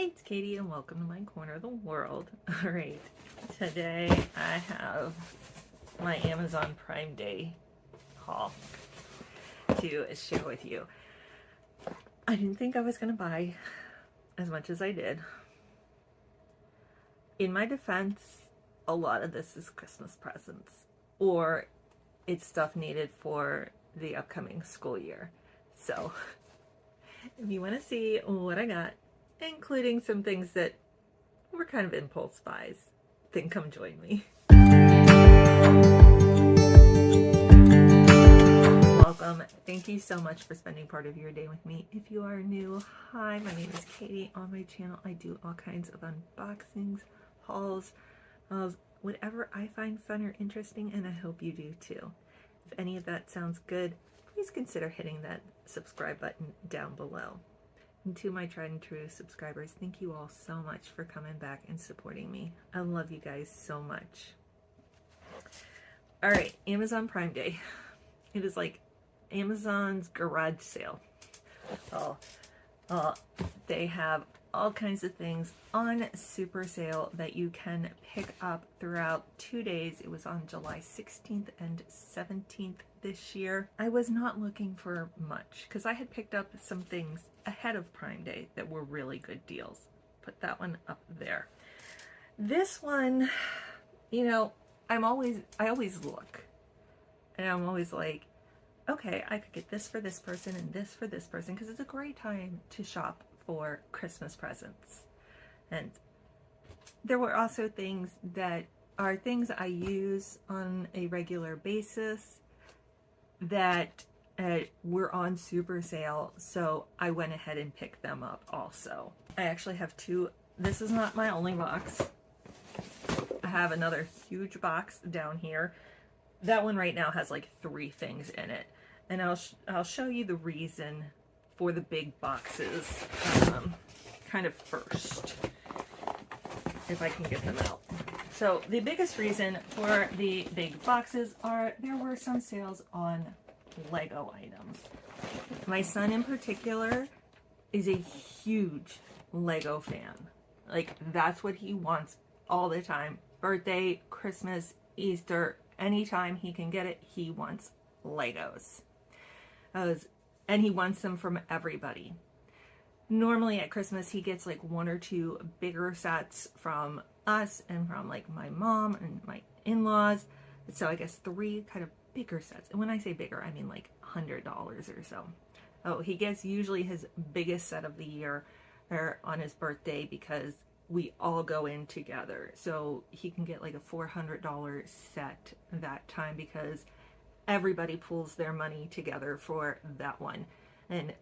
Hi, it's Katie and welcome to my corner of the world. Alright, today I have my Amazon Prime Day haul to share with you. I didn't think I was going to buy as much as I did. In my defense, a lot of this is Christmas presents or it's stuff needed for the upcoming school year. So if you want to see what I got, including some things that were kind of impulse buys, then come join me. Welcome. Thank you so much for spending part of your day with me. If you are new, hi, my name is Katie. On my channel, I do all kinds of unboxings, hauls, whatever I find fun or interesting, and I hope you do too. If any of that sounds good, please consider hitting that subscribe button down below. And to my tried and true subscribers, thank you all so much for coming back and supporting me. I love you guys so much. All right, Amazon Prime Day. It is like Amazon's garage sale. They have all kinds of things on super sale that you can pick up throughout 2 days. It was on July 16th and 17th this year. I was not looking for much because I had picked up some things ahead of Prime Day that were really good deals. Put that one up there. This one, you know, I always look and I'm always like, okay, I could get this for this person and this for this person because it's a great time to shop for Christmas presents. And there were also things that are things I use on a regular basis that were on super sale, so I went ahead and picked them up also. I actually have two. This is not my only box. I have another huge box down here. That one right now has like 3 things in it, and I'll show you the reason for the big boxes kind of first, if I can get them out. So the biggest reason for the big boxes are there were some sales on Lego items. My son in particular is a huge Lego fan. Like, that's what he wants all the time. Birthday, Christmas, Easter, anytime he can get it, he wants Legos. And he wants them from everybody. Normally at Christmas he gets like 1 or 2 bigger sets from us and from like my mom and my in-laws. So I guess 3 kind of bigger sets. And when I say bigger, I mean like $100 or so. Oh, he gets usually his biggest set of the year on his birthday because we all go in together. So he can get like a $400 set that time because everybody pulls their money together for that one. And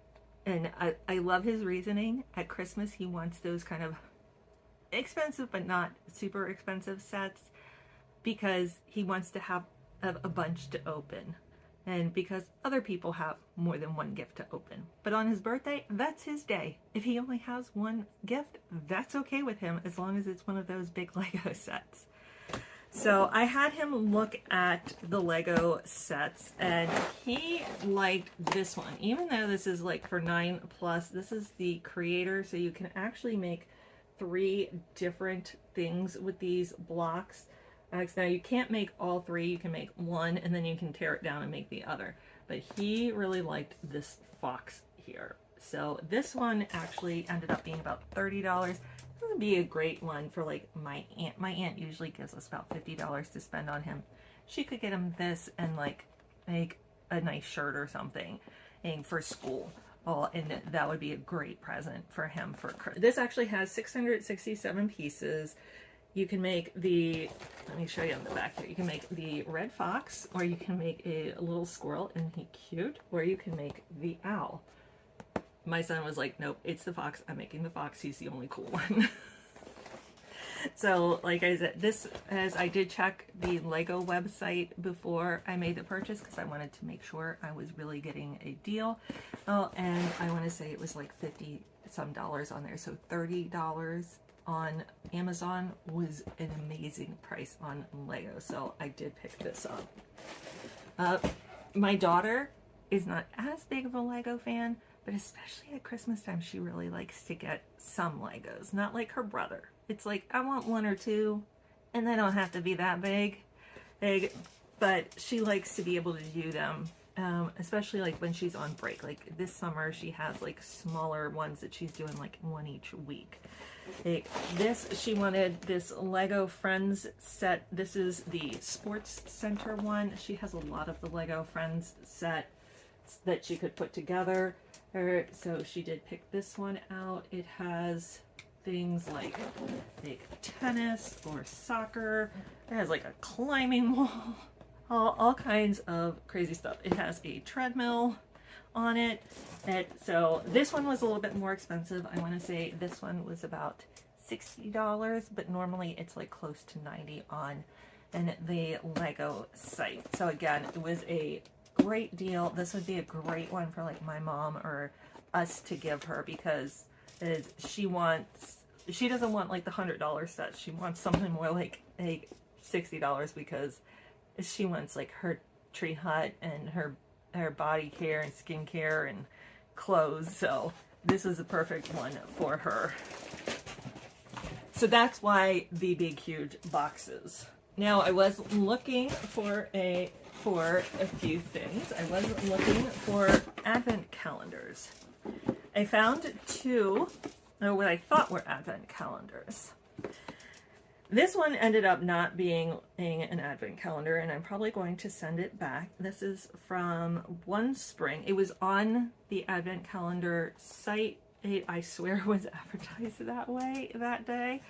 I love his reasoning. At Christmas he wants those kind of expensive but not super expensive sets because he wants to have a bunch to open, and because other people have more than one gift to open. But on his birthday, that's his day. If he only has one gift, that's okay with him as long as it's one of those big Lego sets. So I had him look at the Lego sets and he liked this one. Even though this is like for 9+, this is the creator, so you can actually make 3 different things with these blocks. Now you can't make all 3, you can make 1 and then you can tear it down and make the other. But he really liked this fox here. So this one actually ended up being about $30. This would be a great one for like my aunt. My aunt usually gives us about $50 to spend on him. She could get him this and like make a nice shirt or something for school. Oh, and that would be a great present for him for Christmas. This actually has 667 pieces. You can make the, let me show you on the back here. You can make the red fox, or you can make a little squirrel, and he cute, or you can make the owl. My son was like, nope, it's the fox. I'm making the fox. He's the only cool one. So, like I said, I did check the Lego website before I made the purchase because I wanted to make sure I was really getting a deal. Oh, and I want to say it was like $50 some on there. So $30 on Amazon was an amazing price on Lego. So I did pick this up. My daughter is not as big of a Lego fan, but especially at Christmas time, she really likes to get some Legos, not like her brother. It's like, I want one or two, and they don't have to be that big, but she likes to be able to do them, especially like when she's on break. Like this summer, she has like smaller ones that she's doing like one each week. She wanted this Lego Friends set. This is the Sports Center one. She has a lot of the Lego Friends set that she could put together. So she did pick this one out. It has things like tennis or soccer. It has like a climbing wall, all kinds of crazy stuff. It has a treadmill on it. So this one was a little bit more expensive. I want to say this one was about $60, but normally it's like close to $90 on the Lego site. So again, it was a great deal. This would be a great one for like my mom or us to give her, because she doesn't want like the $100 set. She wants something more like $60, because she wants like her tree hut and her body care and skincare and clothes. So this is a perfect one for her. So that's why the big huge boxes. Now I was looking for a few things. I was looking for advent calendars. I found two, what I thought were advent calendars. This one ended up not being an advent calendar, and I'm probably going to send it back. This is from One Spring. It was on the advent calendar site. I swear it was advertised that way that day.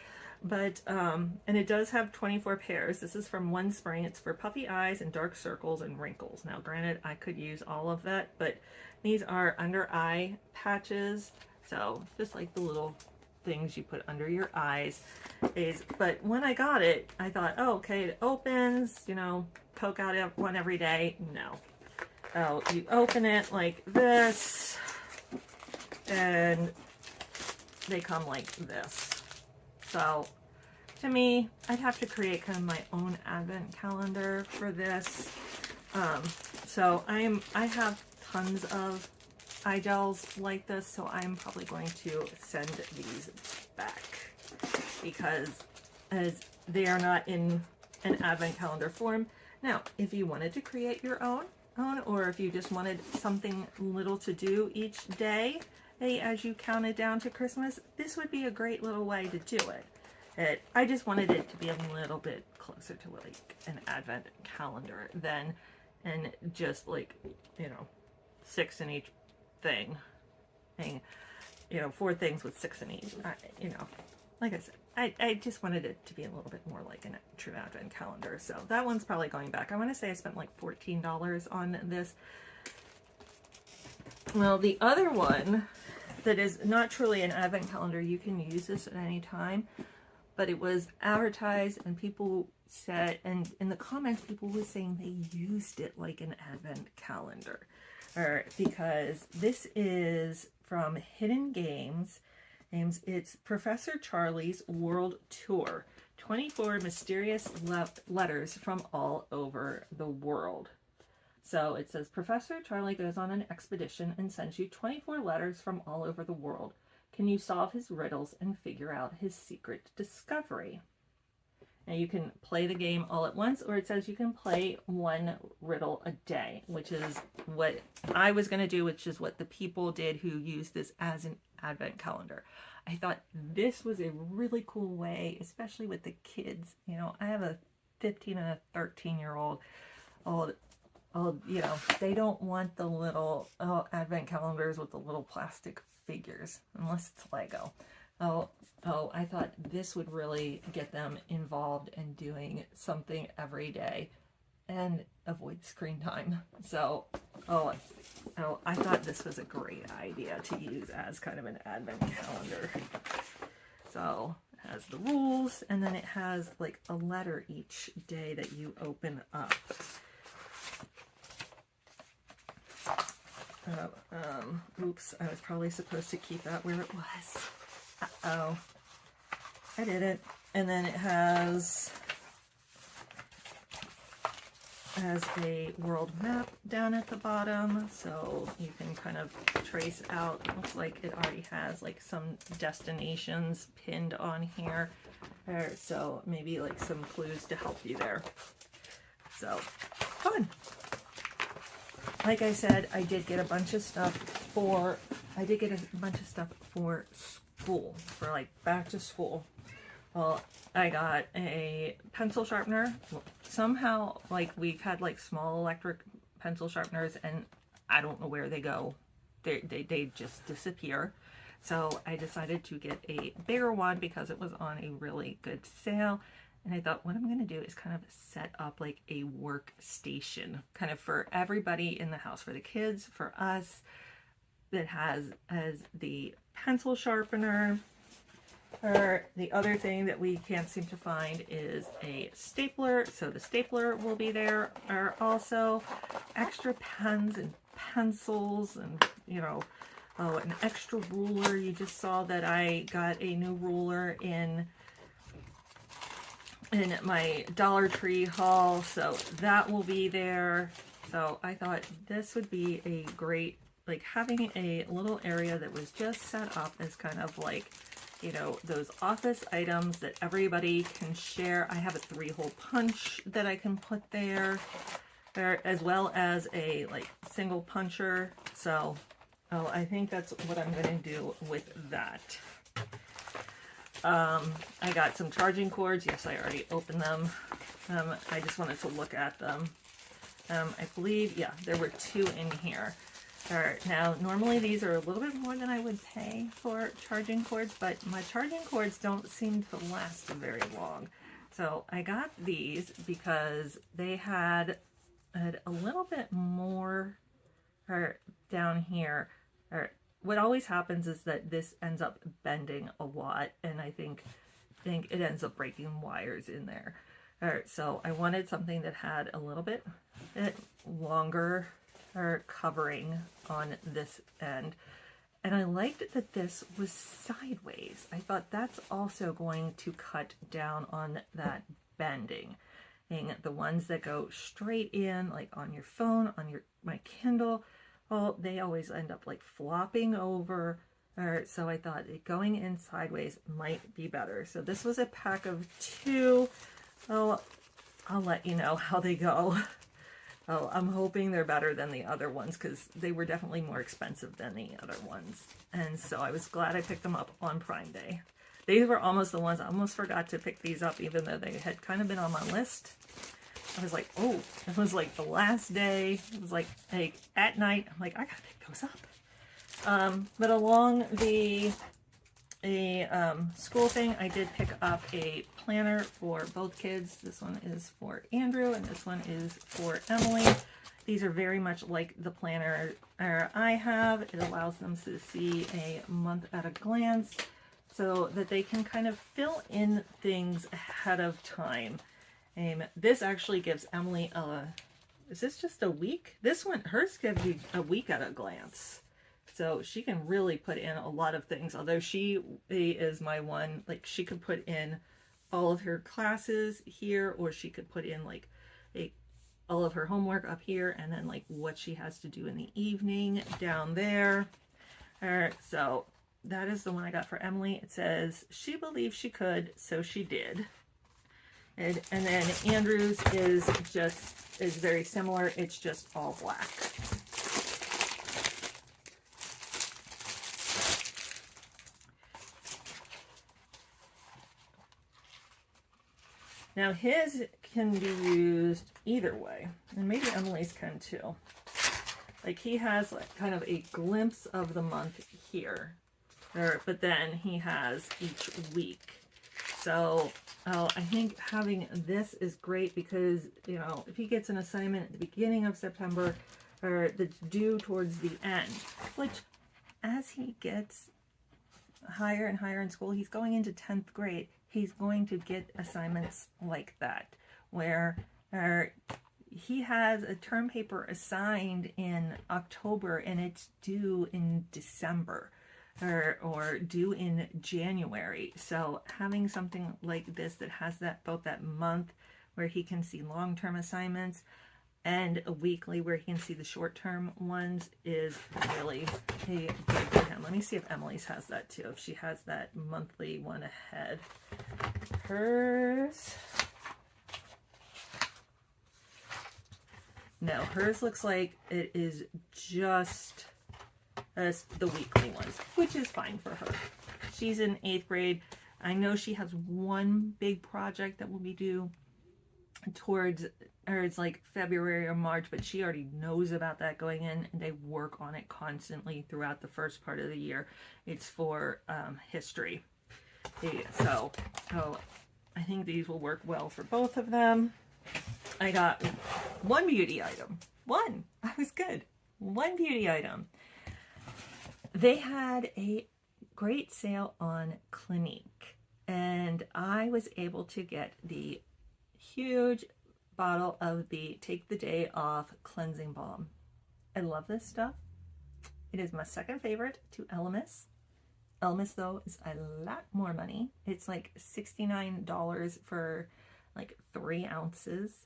But, and it does have 24 pairs. This is from One Spring. It's for puffy eyes and dark circles and wrinkles. Now, granted, I could use all of that, but these are under eye patches. So just like the little things you put under your eyes. But when I got it, I thought, oh, okay, it opens, you know, poke out one every day. No. Oh, you open it like this, and they come like this. So to me, I'd have to create kind of my own advent calendar for this. So I have tons of eye gels like this, so I'm probably going to send these back, because as they are not in an advent calendar form. Now, if you wanted to create your own, or if you just wanted something little to do each day, as you counted down to Christmas, this would be a great little way to do it. I just wanted it to be a little bit closer to like an advent calendar than, and just like, you know, 6 in each thing, you know, 4 things with 6 in each. You know, like I said, I just wanted it to be a little bit more like a true advent calendar. So that one's probably going back. I want to say I spent like $14 on this. Well, the other one that is not truly an advent calendar, you can use this at any time, but it was advertised, and people said, and in the comments, people were saying they used it like an advent calendar, because this is from Hidden Games. It's Professor Charlie's World Tour, 24 mysterious letters from all over the world. So it says, Professor Charlie goes on an expedition and sends you 24 letters from all over the world. Can you solve his riddles and figure out his secret discovery? Now you can play the game all at once, or it says you can play 1 riddle a day, which is what I was going to do, which is what the people did who used this as an advent calendar. I thought this was a really cool way, especially with the kids. You know, I have a 15 and a 13-year-old. You know, they don't want the little advent calendars with the little plastic figures, unless it's Lego. I thought this would really get them involved in doing something every day and avoid screen time. So, I thought this was a great idea to use as kind of an advent calendar. So it has the rules, and then it has like a letter each day that you open up. Oops, I was probably supposed to keep that where it was. Uh-oh. I did it. And then it has has a world map down at the bottom, so you can kind of trace out. It looks like it already has like some destinations pinned on here, so maybe like some clues to help you there. So fun. Like I said, I did get a bunch of stuff for school, for like back to school. Well, I got a pencil sharpener. Somehow, like, we've had like small electric pencil sharpeners and I don't know where they go. They just disappear. So I decided to get a bigger one because it was on a really good sale. And I thought what I'm going to do is kind of set up like a workstation kind of for everybody in the house, for the kids, for us, that has as the pencil sharpener. Or the other thing that we can't seem to find is a stapler, so the stapler will be there. Or also extra pens and pencils, and you know, oh, an extra ruler. You just saw that I got a new ruler in my Dollar Tree haul, so that will be there. So I thought this would be a great, like, having a little area that was just set up as kind of like, you know, those office items that everybody can share. I have a 3-hole punch that I can put there, as well as a like single puncher. So, I think that's what I'm going to do with that. I got some charging cords. Yes, I already opened them. I just wanted to look at them. I believe, yeah, there were 2 in here. Now, normally these are a little bit more than I would pay for charging cords, but my charging cords don't seem to last very long. So I got these because they had a little bit more down here. What always happens is that this ends up bending a lot, and I think it ends up breaking wires in there. So I wanted something that had a little bit longer covering on this end, and I liked that this was sideways. I thought that's also going to cut down on that bending. The ones that go straight in, like on your phone, on my Kindle, well, they always end up like flopping over. So I thought going in sideways might be better. So this was a pack of 2. Oh, I'll let you know how they go. Oh, I'm hoping they're better than the other ones because they were definitely more expensive than the other ones. And so I was glad I picked them up on Prime Day. These were almost the ones, I almost forgot to pick these up even though they had kind of been on my list. I was like, oh, it was like the last day. It was like at night, I'm like, I gotta pick those up. But along the school thing, I did pick up a planner for both kids. This one is for Andrew and this one is for Emily. These are very much like the planner I have. It allows them to see a month at a glance so that they can kind of fill in things ahead of time. This actually gives Emily is this just a week? This one, hers gives you a week at a glance. So she can really put in a lot of things, although she is my one, like she could put in all of her classes here, or she could put in like all of her homework up here, and then like what she has to do in the evening down there. So that is the one I got for Emily. It says, she believed she could, so she did. And then Andrew's is very similar. It's just all black. Now his can be used either way, and maybe Emily's can too. Like he has like kind of a glimpse of the month here, but then he has each week. So I think having this is great because, you know, if he gets an assignment at the beginning of September or that's due towards the end, which as he gets higher and higher in school, he's going into 10th grade, he's going to get assignments like that, where he has a term paper assigned in October and it's due in December or due in January. So having something like this that has that both that month where he can see long-term assignments, and a weekly where he can see the short-term ones is really a good for him. Let me see if Emily's has that too, if she has that monthly one ahead. Hers, no, hers looks like it is just the weekly ones, which is fine for her. She's in 8th grade. I know she has one big project that will be due towards, or it's like February or March, but she already knows about that going in, and they work on it constantly throughout the first part of the year. It's for history. So I think these will work well for both of them. I got one beauty item. One. I was good. One beauty item. They had a great sale on Clinique, and I was able to get the huge bottle of the Take the Day Off cleansing balm. I love this stuff. It is my second favorite to Elemis. Elemis though is a lot more money. It's like $69 for like 3 ounces.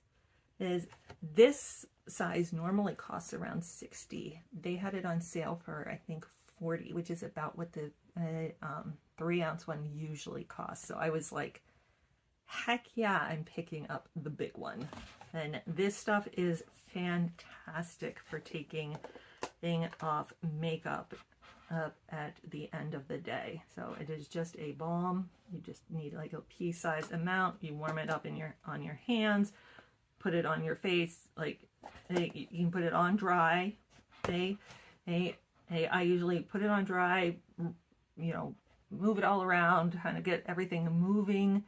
This size normally costs around $60. They had it on sale for I think $40, which is about what the 3-ounce one usually costs. So I was like, heck yeah, I'm picking up the big one. And this stuff is fantastic for taking off makeup at the end of the day. So it is just a balm. You just need like a pea-sized amount. You warm it up on your hands, put it on your face. Like you can put it on dry. I usually put it on dry, move it all around, kind of get everything moving,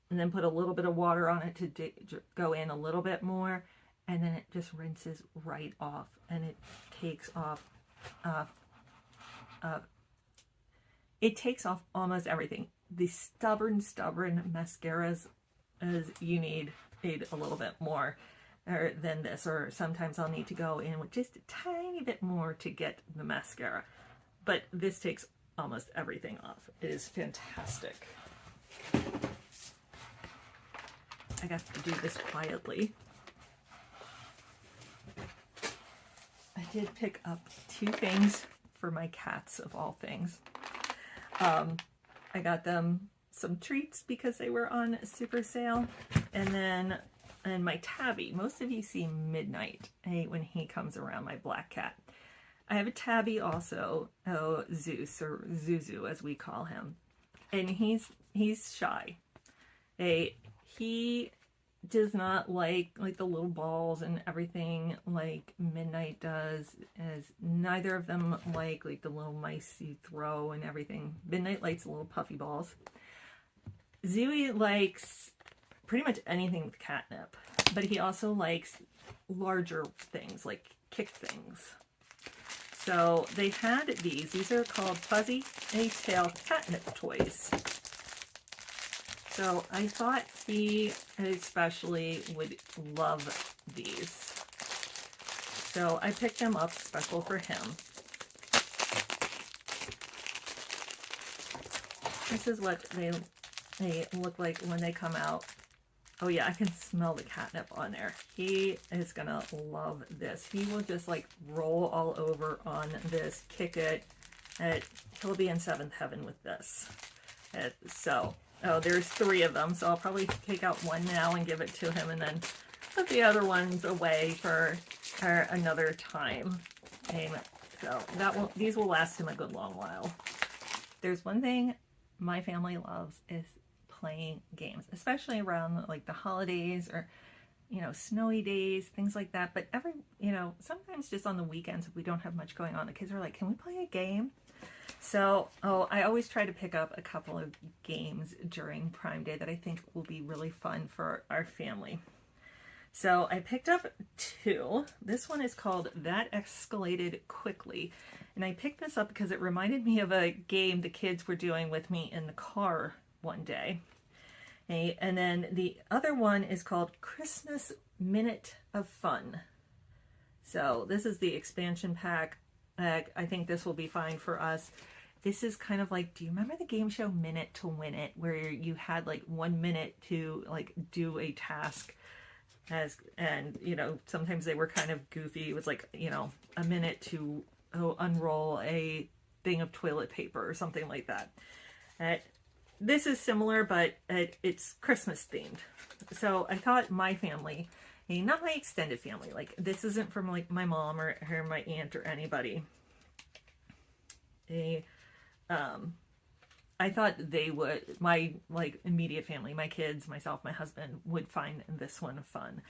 and then put a little bit of water on it to go in a little bit more, and then it just rinses right off, and it takes off it takes off almost everything. The stubborn mascaras, as you need a little bit more than this, or sometimes I'll need to go in with just a tiny bit more to get the mascara, but this takes almost everything off. It is fantastic. I got to do this quietly. I did pick up 2 things for my cats, of all things. I got them some treats because they were on super sale, and my tabby. Most of you see Midnight when he comes around, my black cat. I have a tabby also, Zeus, or Zuzu as we call him, and he's shy. He does not like the little balls and everything like Midnight does, as neither of them like the little mice you throw and everything. Midnight likes the little puffy balls. Zooey likes pretty much anything with catnip, but he also likes larger things, like kick things. So they had these. These are called Fuzzy A-Tail catnip toys. So I thought he especially would love these. So I picked them up special for him. This is what they look like when they come out. Oh yeah, I can smell the catnip on there. He is gonna love this. He will just like roll all over on this, kick it. He'll be in 7th heaven with this. Oh, there's 3 of them, so I'll probably take out one now and give it to him, and then put the other ones away for another time. So these will last him a good long while. There's one thing my family loves is playing games, especially around like the holidays or snowy days, things like that. But sometimes just on the weekends, if we don't have much going on, the kids are like, can we play a game? So I always try to pick up a couple of games during Prime Day that I think will be really fun for our family. So I picked up 2. This one is called That Escalated Quickly, and I picked this up because it reminded me of a game the kids were doing with me in the car one day. And then the other one is called Christmas Minute of Fun. So this is the expansion pack. I think this will be fine for us. This is kind of like, do you remember the game show Minute to Win It, where you had like 1 minute to like do a task? And you know, sometimes they were kind of goofy. It was like, you know, a minute to unroll a thing of toilet paper or something like that. This is similar, but it's Christmas themed. So I thought my family, not my extended family, like this isn't from like my mom or my aunt or anybody. I thought they would, my like immediate family, my kids, myself, my husband would find this one fun.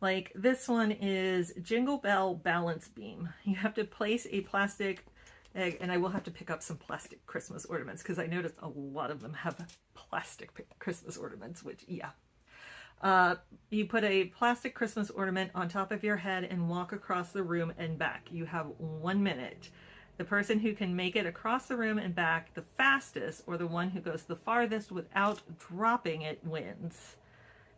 Like this one is Jingle Bell Balance Beam. You have to place a plastic egg, and I will have to pick up some plastic Christmas ornaments because I noticed a lot of them have plastic Christmas ornaments, which, yeah. You put a plastic Christmas ornament on top of your head and walk across the room and back. You have 1 minute. The person who can make it across the room and back the fastest, or the one who goes the farthest without dropping it, wins.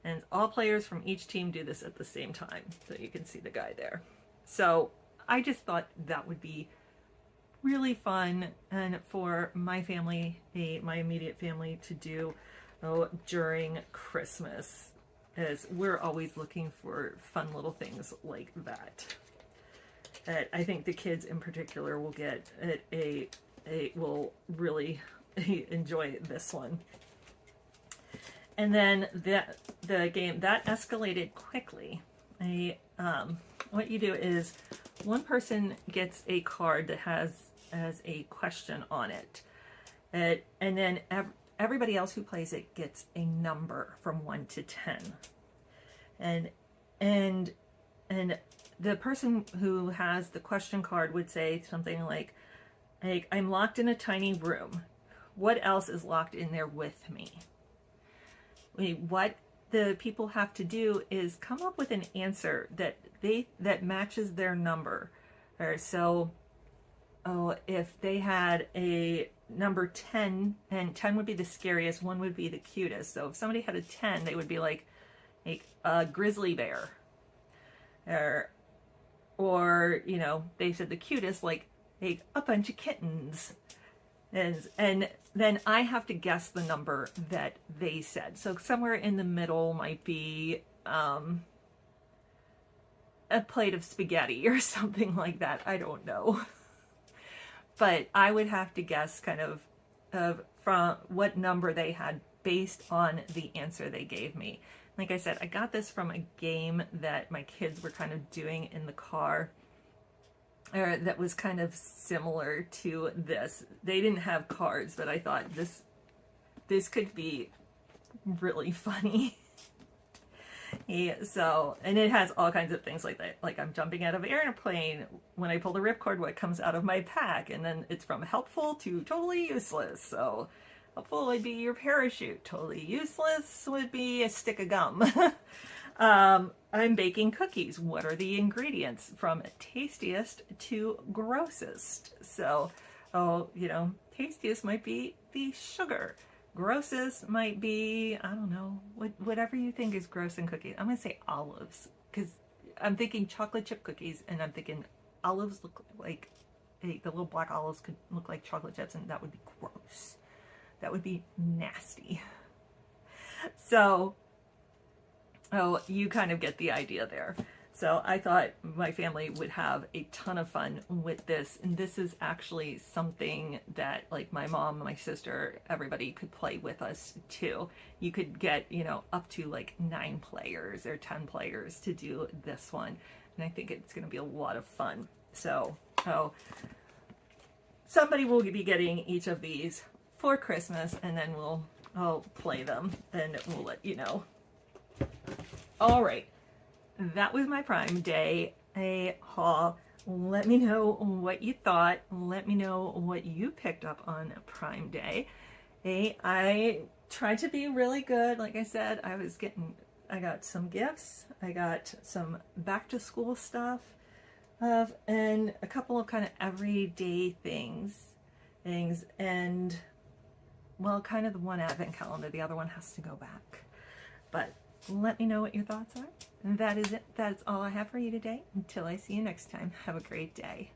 And all players from each team do this at the same time. So you can see the guy there. So I just thought that would be really fun, and for my family, my immediate family, to do during Christmas, as we're always looking for fun little things like that. I think the kids in particular will get will really enjoy this one. And then the game that escalated quickly. What you do is one person gets a card that has a question on it, and then everybody else who plays it gets a number from 1 to 10, and the person who has the question card would say something like, I'm locked in a tiny room. What else is locked in there with me? What the people have to do is come up with an answer that matches their number. Or so, if they had a number 10, and 10 would be the scariest, 1 would be the cutest. So if somebody had a 10, they would be like a grizzly bear. Or you know, they said the cutest, like a bunch of kittens. And then I have to guess the number that they said. So somewhere in the middle might be a plate of spaghetti or something like that. I don't know. But I would have to guess kind of from what number they had based on the answer they gave me. Like I said, I got this from a game that my kids were kind of doing in the car, or that was kind of similar to this. They didn't have cards, but I thought this could be really funny. Yeah, so, and it has all kinds of things like that. Like I'm jumping out of an airplane. When I pull the ripcord, what comes out of my pack? And then it's from helpful to totally useless. So helpful would be your parachute. Totally useless would be a stick of gum. I'm baking cookies. What are the ingredients? From tastiest to grossest. So, you know, tastiest might be the sugar. Grossest might be, I don't know, whatever you think is gross in cookies. I'm going to say olives, because I'm thinking chocolate chip cookies, and I'm thinking olives look like, the little black olives could look like chocolate chips, and that would be gross. That would be nasty. So, you kind of get the idea there. So I thought my family would have a ton of fun with this. And this is actually something that like my mom, my sister, everybody could play with us too. You could get, you know, up to like 9 players or 10 players to do this one. And I think it's going to be a lot of fun. So, somebody will be getting each of these for Christmas, and then I'll play them and we'll let you know. All right. That was my Prime Day haul. Let me know what you thought. Let me know what you picked up on Prime Day. I tried to be really good. Like I said, I got some gifts. I got some back to school stuff, and a couple of kind of everyday things, and well, kind of the one advent calendar. The other one has to go back. But let me know what your thoughts are. And that is it. That's all I have for you today. Until I see you next time, have a great day.